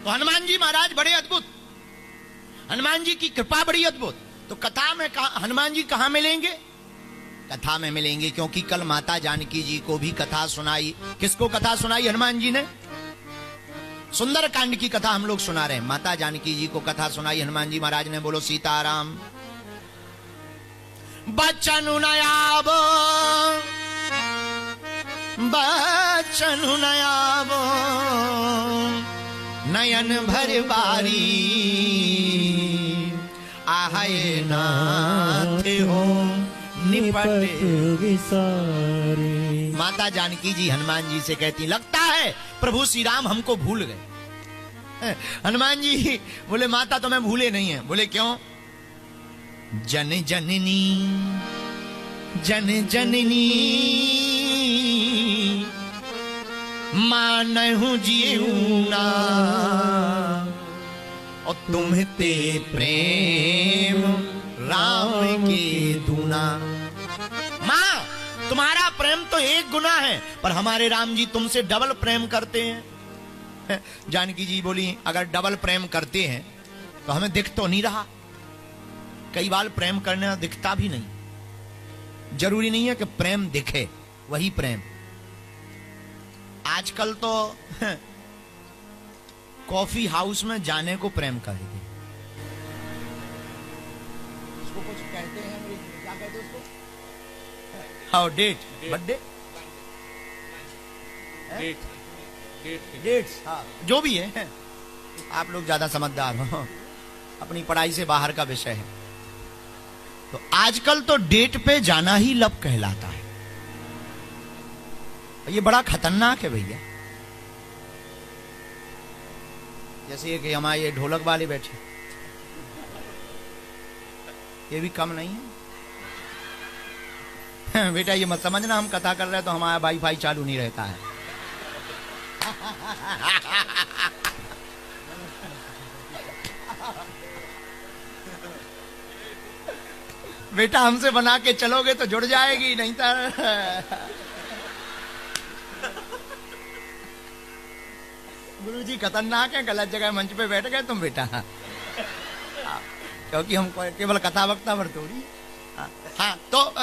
तो हनुमान जी महाराज बड़े अद्भुत, हनुमान जी की कृपा बड़ी अद्भुत। तो कथा में हनुमान जी कहां मिलेंगे? कथा में मिलेंगे, क्योंकि कल माता जानकी जी को भी कथा सुनाई। किसको कथा सुनाई? हनुमान जी ने। सुंदर कांड की कथा हम लोग सुना रहे हैं। माता जानकी जी को कथा सुनाई हनुमान जी महाराज ने। बोलो सीताराम। बचनु नयाबो, बचनु नयाबो, नयन भर बारी, आहय नाथ हो निपट विसारे। माता जानकी जी हनुमान जी से कहती, लगता है प्रभु श्री राम हमको भूल गए। हनुमान जी बोले, माता तुम्हें भूले नहीं है। बोले क्यों? जन जननी, जन जननी, मानहु जीऊना, और तुम्हें प्रेम राम के दूना। मां, तुम्हारा प्रेम तो एक गुना है, पर हमारे राम जी तुमसे डबल प्रेम करते हैं। जानकी जी बोली, अगर डबल प्रेम करते हैं तो हमें दिख तो नहीं रहा। कई बार प्रेम करना दिखता भी नहीं। जरूरी नहीं है कि प्रेम दिखे, वही प्रेम। आजकल तो कॉफी हाउस में जाने को प्रेम कहते हैं। इसको कुछ कहते हैं, क्या कहते हैं उसको? हाँ, डेट, बर्थडे, डेट्स, हाँ, जो भी है। आप लोग ज्यादा समझदार हो, अपनी पढ़ाई से बाहर का विषय है। तो आजकल तो डेट पे जाना ही लव कहलाता है। ये बड़ा खतरनाक है भैया। जैसे कि हमारे ये ढोलक वाले बैठे, ये भी कम नहीं है। बेटा ये मत समझना हम कथा कर रहे हैं तो हमारा वाईफाई चालू नहीं रहता है। बेटा हमसे बना के चलोगे तो जुड़ जाएगी, नहीं तो। गुरुजी खतरनाक है, गलत जगह मंच पे बैठ गए तुम बेटा। क्योंकि हम केवल कथा वक्ता पर थोड़ी। हाँ, तो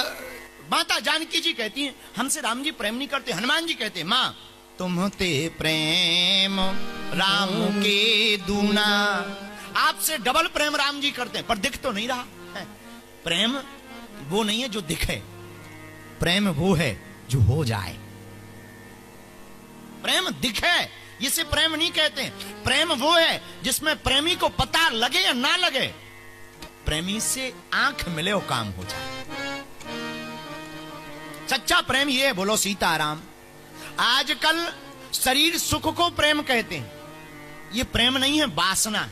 माता जानकी जी कहती हैं, हमसे राम जी प्रेम नहीं करते। हनुमान जी कहते हैं, माँ तुमते प्रेम राम के दूना। आपसे डबल प्रेम राम जी करते हैं, पर दिख तो नहीं रहा है। प्रेम वो नहीं है जो दिखे, प्रेम वो है जो हो जाए। प्रेम दिखे इसे प्रेम नहीं कहते। प्रेम वो है जिसमें प्रेमी को पता लगे या ना लगे, प्रेमी से आंख मिले और काम हो जाए। सच्चा प्रेम ये है। बोलो सीताराम। आजकल शरीर सुख को प्रेम कहते हैं। ये प्रेम नहीं है, वासना।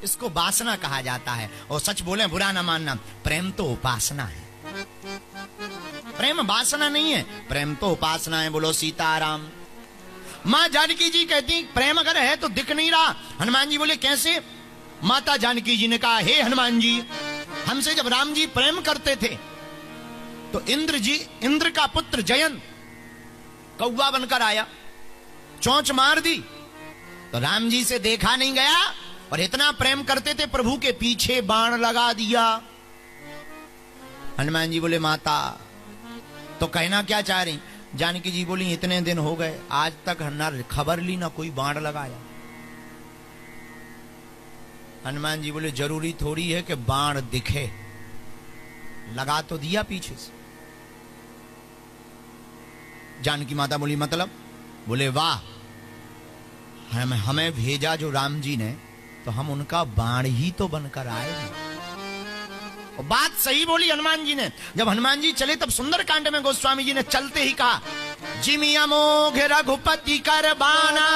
इसको वासना कहा जाता है। और सच बोले बुरा ना मानना, प्रेम तो उपासना है। प्रेम वासना नहीं है, प्रेम तो उपासना है। बोलो सीताराम। मां जानकी जी कहती, प्रेम अगर है तो दिख नहीं रहा। हनुमान जी बोले कैसे? माता जानकी जी ने कहा, हे हनुमान जी, हमसे जब राम जी प्रेम करते थे तो इंद्र का पुत्र जयंत कौवा बनकर आया, चोंच मार दी तो राम जी से देखा नहीं गया, और इतना प्रेम करते थे प्रभु के पीछे बाण लगा दिया। हनुमान जी बोले, माता तो कहना क्या चाह रही? जानकी जी बोली, इतने दिन हो गए आज तक ना खबर ली ना कोई बाण लगाया। हनुमान जी बोले, जरूरी थोड़ी है कि बाण दिखे, लगा तो दिया पीछे से। जानकी माता बोली, मतलब? बोले, वाह, हमें भेजा जो राम जी ने, तो हम उनका बाण ही तो बनकर आए। और बात सही बोली हनुमान जी ने। जब हनुमान जी चले तब सुंदर कांड में गोस्वामी जी ने चलते ही कहा, जिमि अमोघ रघुपति कर बाना,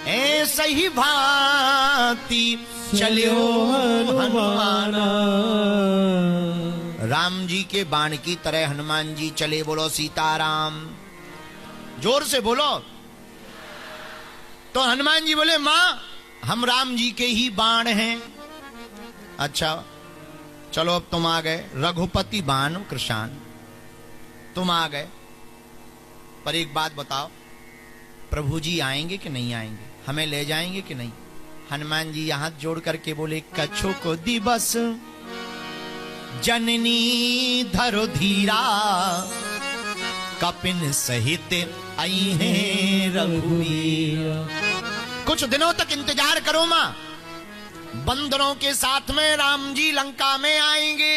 ऐसे ही भांति चलियो हनुमाना। राम जी के बाण की तरह हनुमान जी चले। बोलो सीताराम। जोर से बोलो। तो हनुमान जी बोले, मां हम राम जी के ही बाण हैं। अच्छा चलो अब तुम आ गए, रघुपति बाण कृष्ण, तुम आ गए, पर एक बात बताओ, प्रभु जी आएंगे कि नहीं आएंगे? हमें ले जाएंगे कि नहीं? हनुमान जी हाथ जोड़ करके बोले, कछो को दिवस जननी धरो धीरा, कपिन सहित आई है रघुवीर। कुछ दिनों तक इंतजार करो मां, बंदरों के साथ में राम जी लंका में आएंगे।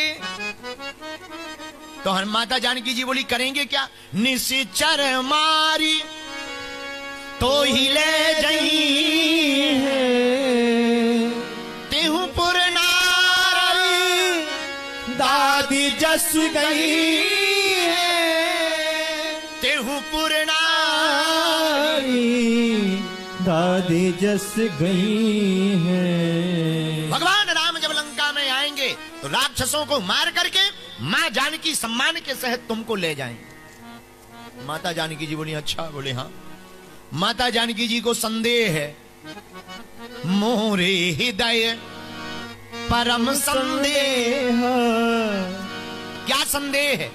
तो माता जानकी जी बोली, करेंगे क्या? निश्चर मारी तो ही ले जई तेहू पुर नारी, दादी जस गई तेहू पुर नारी, दादी जस गई है। भगवान राम जब लंका में आएंगे तो राक्षसों को मार करके मां जानकी सम्मान के सहित तुमको ले जाएंगे। माता जानकी जी बोली, अच्छा। बोले हाँ। माता जानकी जी को संदेह है, मोरे हृदय परम संदेह। क्या संदेह है?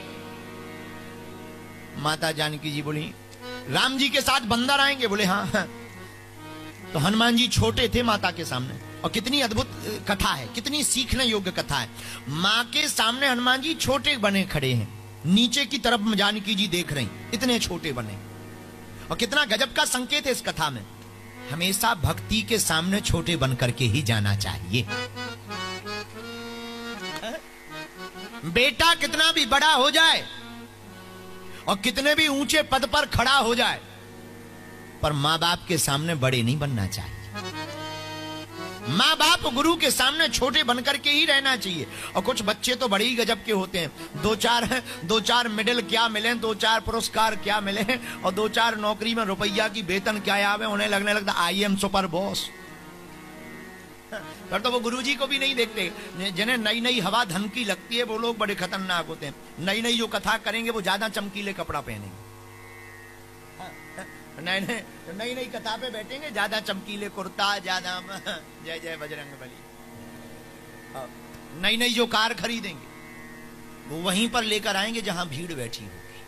माता जानकी जी बोली, राम जी के साथ बंदर आएंगे? बोले हाँ। तो हनुमान जी छोटे थे माता के सामने, और कितनी अद्भुत कथा है, कितनी सीखने योग्य कथा है। मां के सामने हनुमान जी छोटे बने खड़े हैं, नीचे की तरफ जानकी जी देख रही, इतने छोटे बने। और कितना गजब का संकेत है इस कथा में। हमेशा भक्ति के सामने छोटे बन करके ही जाना चाहिए। बेटा कितना भी बड़ा हो जाए और कितने भी ऊंचे पद पर खड़ा हो जाए, पर मां बाप के सामने बड़े नहीं बनना चाहिए। माँ बाप गुरु के सामने छोटे बनकर के ही रहना चाहिए। और कुछ बच्चे तो बड़े ही गजब के होते हैं, दो चार मेडल क्या मिले, 2-4 पुरस्कार क्या मिले, और 2-4 नौकरी में रुपया की वेतन क्या आवे, उन्हें लगने लगता आई एम सुपर बॉस। फिर तो वो गुरुजी को भी नहीं देखते। जिन्हें नई नई हवा धन की लगती है वो लोग बड़े खतरनाक होते हैं। नई नई जो कथा करेंगे वो ज्यादा चमकीले कपड़ा पहनेंगे, नई नई कथा पे बैठेंगे, ज्यादा चमकीले कुर्ता, ज्यादा जय जय बजरंग बली। नई नई जो कार खरीदेंगे वो वहीं पर लेकर आएंगे जहां भीड़ बैठी होगी।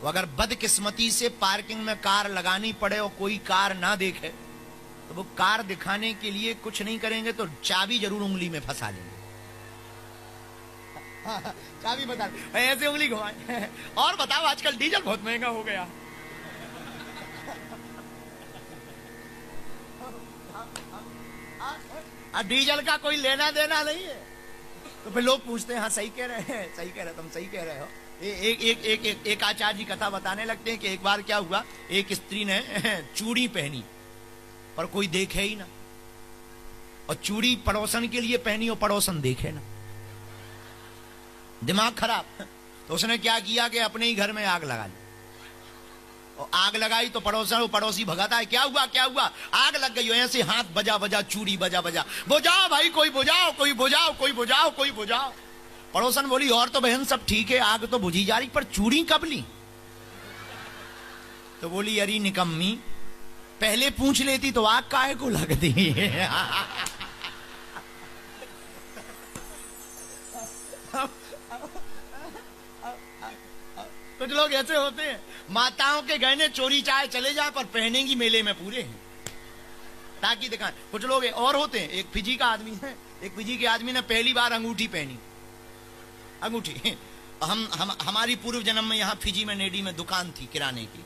वो अगर बदकिस्मती से पार्किंग में कार लगानी पड़े और कोई कार ना देखे तो वो कार दिखाने के लिए कुछ नहीं करेंगे, तो चाबी जरूर उंगली में फंसा लेंगे। चाबी बता ऐसे उंगली घुमाए, और बताओ आजकल डीजल बहुत महंगा हो गया। डीजल का कोई लेना देना नहीं है, तो फिर लोग पूछते हैं हाँ सही कह रहे हैं, सही कह रहे, तुम सही कह रहे हो। एक आचार्य जी कथा बताने लगते हैं कि एक बार क्या हुआ, एक स्त्री ने चूड़ी पहनी पर कोई देखे ही ना, और चूड़ी पड़ोसन के लिए पहनी और पड़ोसन देखे ना, दिमाग खराब। तो उसने क्या किया कि अपने ही घर में आग लगा ली, और आग लगाई तो पड़ोसी भगाता है, क्या हुआ क्या हुआ, आग लग गई। ऐसे हाथ बजा बजा, चूड़ी बजा बजा, बुझाओ भाई, कोई बुझाओ, कोई बुझाओ, कोई बुझाओ, कोई बुझाओ। पड़ोसन बोली, और तो बहन सब ठीक है, आग तो बुझी जा रही, पर चूड़ी कब ली? तो बोली, अरे निकम्मी, पहले पूछ लेती तो आग काहे को लगती। कुछ लोग ऐसे होते हैं, माताओं के गहने चोरी चाहे चले जाए पर पहनेंगी मेले में पूरे हैं ताकि दिखाएं। कुछ लोग और होते हैं, एक फिजी का आदमी है, एक फिजी के आदमी ने पहली बार अंगूठी पहनी, अंगूठी। हमारी पूर्व जन्म में यहाँ फिजी में नेडी में दुकान थी किराने की,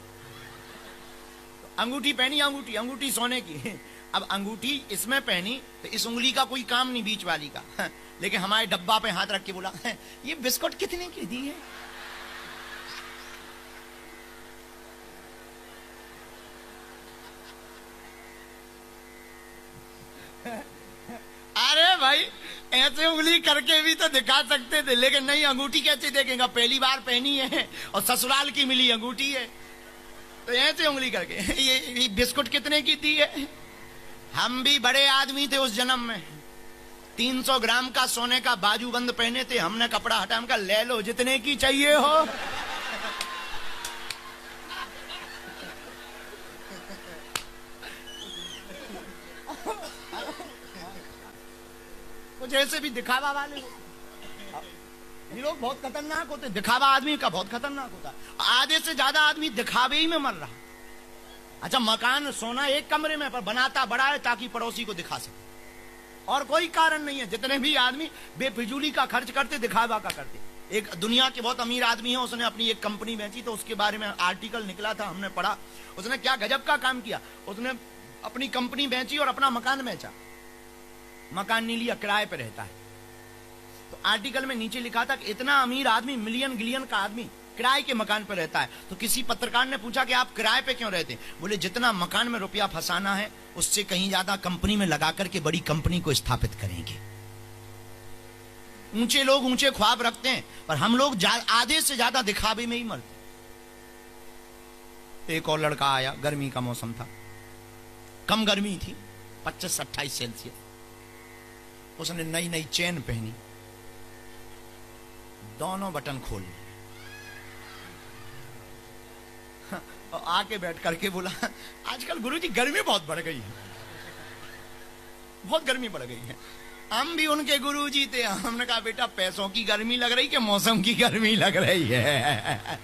अंगूठी पहनी, अंगूठी सोने की। अब अंगूठी इसमें पहनी तो इस उंगली का कोई काम नहीं, बीच वाली का। लेकिन हमारे डब्बा पे हाथ रख के बोला, ये बिस्कुट कितने की दी है? अरे भाई, ऐसे उंगली करके भी तो दिखा सकते थे, लेकिन नहीं, अंगूठी कैसे देखेगा, पहली बार पहनी है और ससुराल की मिली अंगूठी है, तो ऐसे उंगली करके ये बिस्कुट कितने की दी है? हम भी बड़े आदमी थे उस जन्म में, 300 ग्राम का सोने का बाजूबंद पहने थे, हमने कपड़ा हटा, हमका ले लो जितने की चाहिए हो। कुछ ऐसे भी दिखावा वाले ये लोग बहुत खतरनाक होते, दिखावा आदमी का बहुत खतरनाक होता। आधे से ज्यादा आदमी दिखावे ही में मर रहा। अच्छा, मकान सोना एक कमरे में, पर बनाता बड़ा है ताकि पड़ोसी को दिखा सके, और कोई कारण नहीं है। जितने भी आदमी बेफिजूली का खर्च करते, दिखावा का करते। एक दुनिया के बहुत अमीर आदमी है, उसने अपनी एक कंपनी बेची, तो उसके बारे में आर्टिकल निकला था, हमने पढ़ा। उसने क्या गजब का काम किया, उसने अपनी कंपनी बेची और अपना मकान बेचा। मकान नहीं लिया, किराए पे रहता है। तो आर्टिकल में नीचे लिखा था कि इतना अमीर आदमी, मिलियन गिलियन का आदमी किराए के मकान पर रहता है। तो किसी पत्रकार ने पूछा कि आप किराए पे क्यों रहते हैं? बोले जितना मकान में रुपया फंसाना है, उससे कहीं ज्यादा कंपनी में लगा करके बड़ी कंपनी को स्थापित करेंगे। ऊंचे लोग ऊंचे ख्वाब रखते हैं, पर हम लोग आधे से ज्यादा दिखावे में ही मरते। एक और लड़का आया, गर्मी का मौसम था, कम गर्मी थी, 25-28 सेल्सियस। उसने नई नई चेन पहनी, दोनों बटन खोल लिए और आके बैठ करके बोला, आजकल गुरुजी गर्मी बहुत बढ़ गई है, बहुत गर्मी बढ़ गई है। हम भी उनके गुरुजी थे। हमने कहा बेटा, पैसों की गर्मी लग रही कि मौसम की गर्मी लग रही है?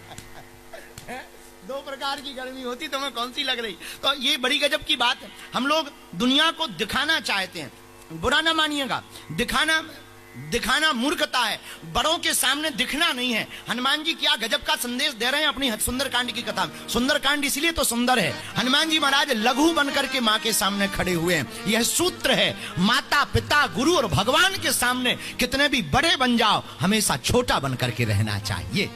दो प्रकार की गर्मी होती, तुम्हें कौन सी लग रही? तो ये बड़ी गजब की बात है। हम लोग दुनिया को दिखाना चाहते हैं, बुरा ना मानिएगा, दिखाना मूर्खता है। बड़ों के सामने दिखना नहीं है। हनुमान जी क्या गजब का संदेश दे रहे हैं अपनी सुंदरकांड की कथा में। सुंदरकांड इसलिए तो सुंदर है, हनुमान जी महाराज लघु बनकर के मां के सामने खड़े हुए हैं। यह सूत्र है, माता पिता गुरु और भगवान के सामने कितने भी बड़े बन जाओ, हमेशा छोटा बनकर के रहना चाहिए।